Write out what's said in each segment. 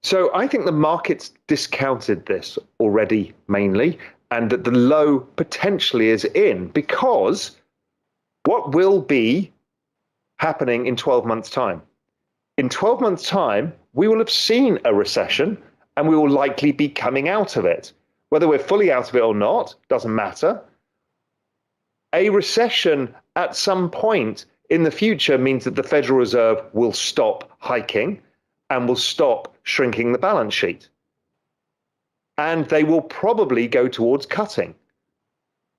So I think the market's discounted this already mainly, and that the low potentially is in, because what will be happening in 12 months' time? In 12 months' time, we will have seen a recession and we will likely be coming out of it. Whether we're fully out of it or not, doesn't matter. A recession at some point in the future means that the Federal Reserve will stop hiking and will stop shrinking the balance sheet. And they will probably go towards cutting.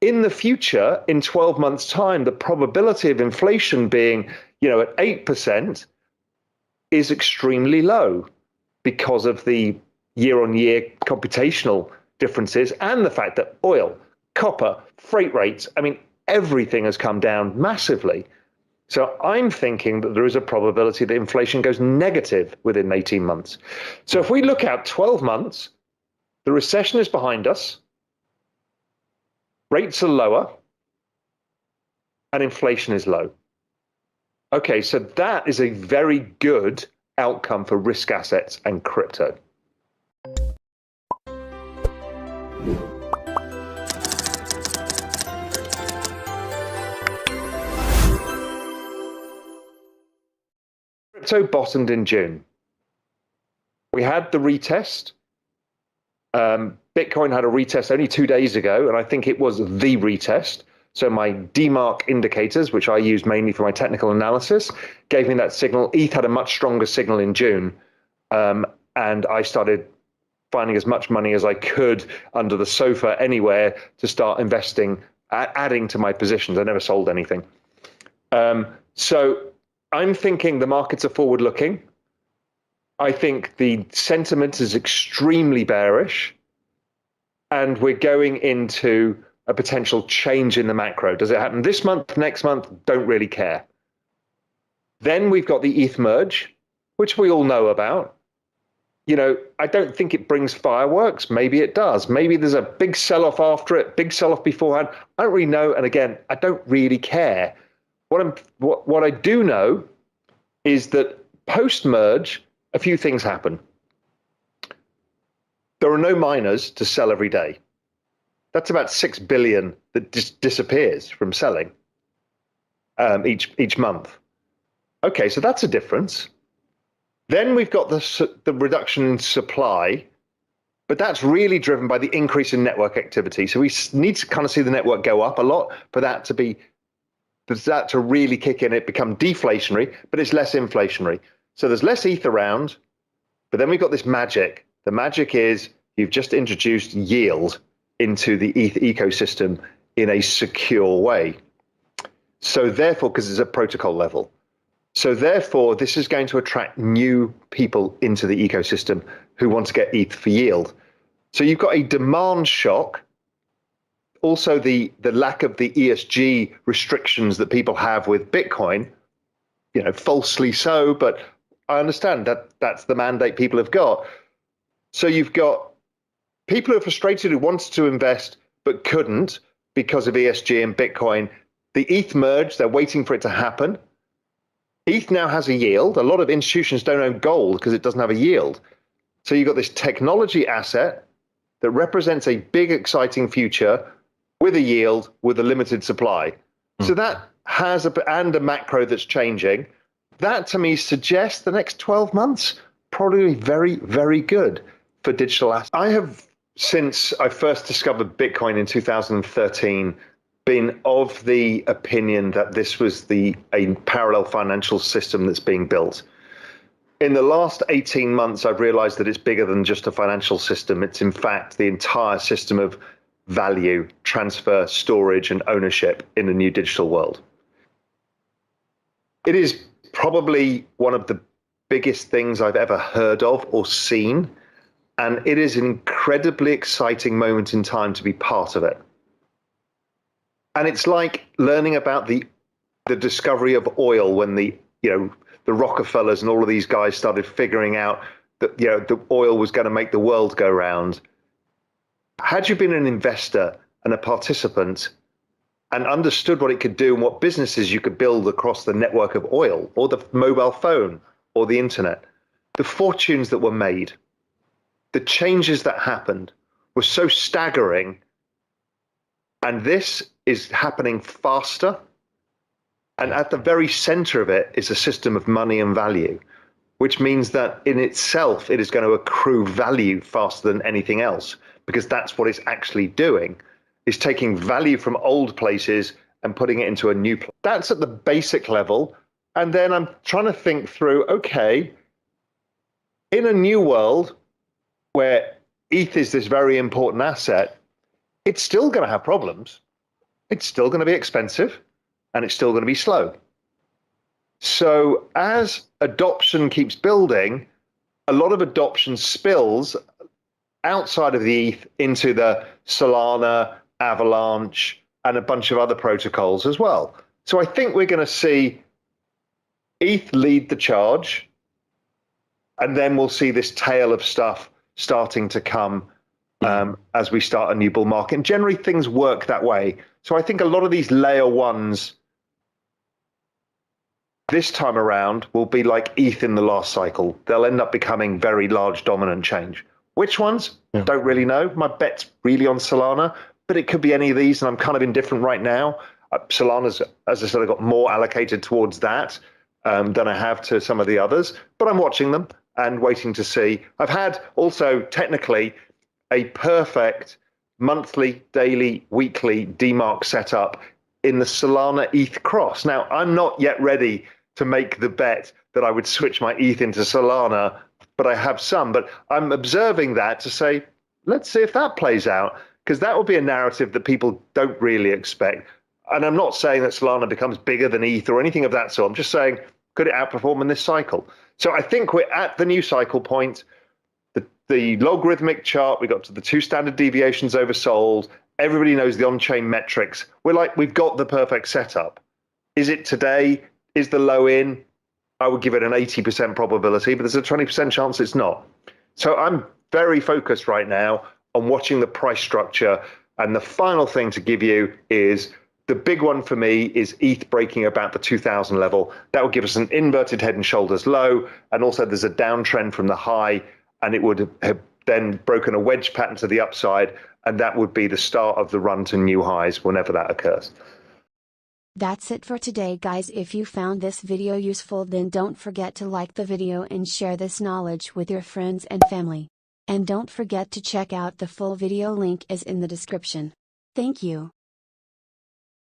In the future, in 12 months' time, the probability of inflation being, at 8% is extremely low because of the year-on-year computational differences and the fact that oil, copper, freight rates, everything has come down massively. So I'm thinking that there is a probability that inflation goes negative within 18 months. So if we look out 12 months, the recession is behind us, rates are lower, and inflation is low. Okay, so that is a very good outcome for risk assets and crypto. Crypto bottomed in June. We had the retest. Bitcoin had a retest only 2 days ago, and I think it was the retest. So my DMARC indicators, which I use mainly for my technical analysis, gave me that signal. ETH had a much stronger signal in June, and I started finding as much money as I could under the sofa anywhere to start investing, adding to my positions. I never sold anything. So I'm thinking the markets are forward-looking. I think the sentiment is extremely bearish, and we're going into a potential change in the macro. Does it happen this month, next month? Don't really care. Then we've got the ETH merge, which we all know about. I don't think it brings fireworks. Maybe it does. Maybe there's a big sell-off after it, big sell-off beforehand. I don't really know. And again, I don't really care. What I do know is that post-merge, a few things happen. There are no miners to sell every day. That's about 6 billion that just disappears from selling each month. Okay, so that's a difference. Then we've got the reduction in supply, but that's really driven by the increase in network activity. So we need to kind of see the network go up a lot for that to really kick in. It become deflationary, but it's less inflationary. So there's less ETH around, but then we've got this magic. The magic is you've just introduced yield into the ETH ecosystem in a secure way. So therefore, because it's a protocol level. So therefore, this is going to attract new people into the ecosystem who want to get ETH for yield. So you've got a demand shock. Also, the lack of the ESG restrictions that people have with Bitcoin, falsely so, but I understand that that's the mandate people have got. So you've got people who are frustrated who wanted to invest but couldn't because of ESG and Bitcoin. The ETH merge, they're waiting for it to happen. ETH now has a yield. A lot of institutions don't own gold because it doesn't have a yield. So you've got this technology asset that represents a big, exciting future with a yield, with a limited supply. So that has and a macro that's changing. That to me suggests the next 12 months probably very, very good for digital assets. I have, since I first discovered Bitcoin in 2013, been of the opinion that this was a parallel financial system that's being built. In the last 18 months, I've realized that it's bigger than just a financial system. It's in fact the entire system of value, transfer, storage, and ownership in the new digital world. It is probably one of the biggest things I've ever heard of or seen, and it is an incredibly exciting moment in time to be part of it. And it's like learning about the discovery of oil when the Rockefellers and all of these guys started figuring out that the oil was going to make the world go round. Had you been an investor and a participant and understood what it could do and what businesses you could build across the network of oil or the mobile phone or the internet, the fortunes that were made, the changes that happened were so staggering. And this is happening faster. And at the very center of it is a system of money and value, which means that in itself, it is going to accrue value faster than anything else, because that's what it's actually doing, is taking value from old places and putting it into a new place. That's at the basic level. And then I'm trying to think through, okay, in a new world where ETH is this very important asset, it's still going to have problems. It's still going to be expensive, and it's still going to be slow. So as adoption keeps building, a lot of adoption spills outside of the ETH into the Solana, Avalanche, and a bunch of other protocols as well. So I think we're going to see ETH lead the charge, and then we'll see this tail of stuff starting to come as we start a new bull market. And generally things work that way. So I think a lot of these layer ones this time around will be like ETH in the last cycle. They'll end up becoming very large dominant change. Which ones? Yeah. Don't really know. My bet's really on Solana, but it could be any of these, and I'm kind of indifferent right now. Solana's, as I said, I got more allocated towards that than I have to some of the others, but I'm watching them and waiting to see. I've had also technically a perfect monthly, daily, weekly DMARC setup in the Solana ETH cross. Now, I'm not yet ready to make the bet that I would switch my ETH into Solana, but I have some. But I'm observing that to say, let's see if that plays out, because that will be a narrative that people don't really expect. And I'm not saying that Solana becomes bigger than ETH or anything of that sort. I'm just saying, could it outperform in this cycle? So I think we're at the new cycle point. The logarithmic chart, we got to the 2 standard deviations oversold. Everybody knows the on-chain metrics. We're like, we've got the perfect setup. Is it today? Is the low in? I would give it an 80% probability, but there's a 20% chance it's not. So I'm very focused right now on watching the price structure. And the final thing to give you is the big one for me is ETH breaking about the 2000 level. That will give us an inverted head and shoulders low. And also there's a downtrend from the high, and it would have then broken a wedge pattern to the upside. And that would be the start of the run to new highs whenever that occurs. That's it for today, guys. If you found this video useful, then don't forget to like the video and share this knowledge with your friends and family. And don't forget to check out the full video, link is in the description. Thank you.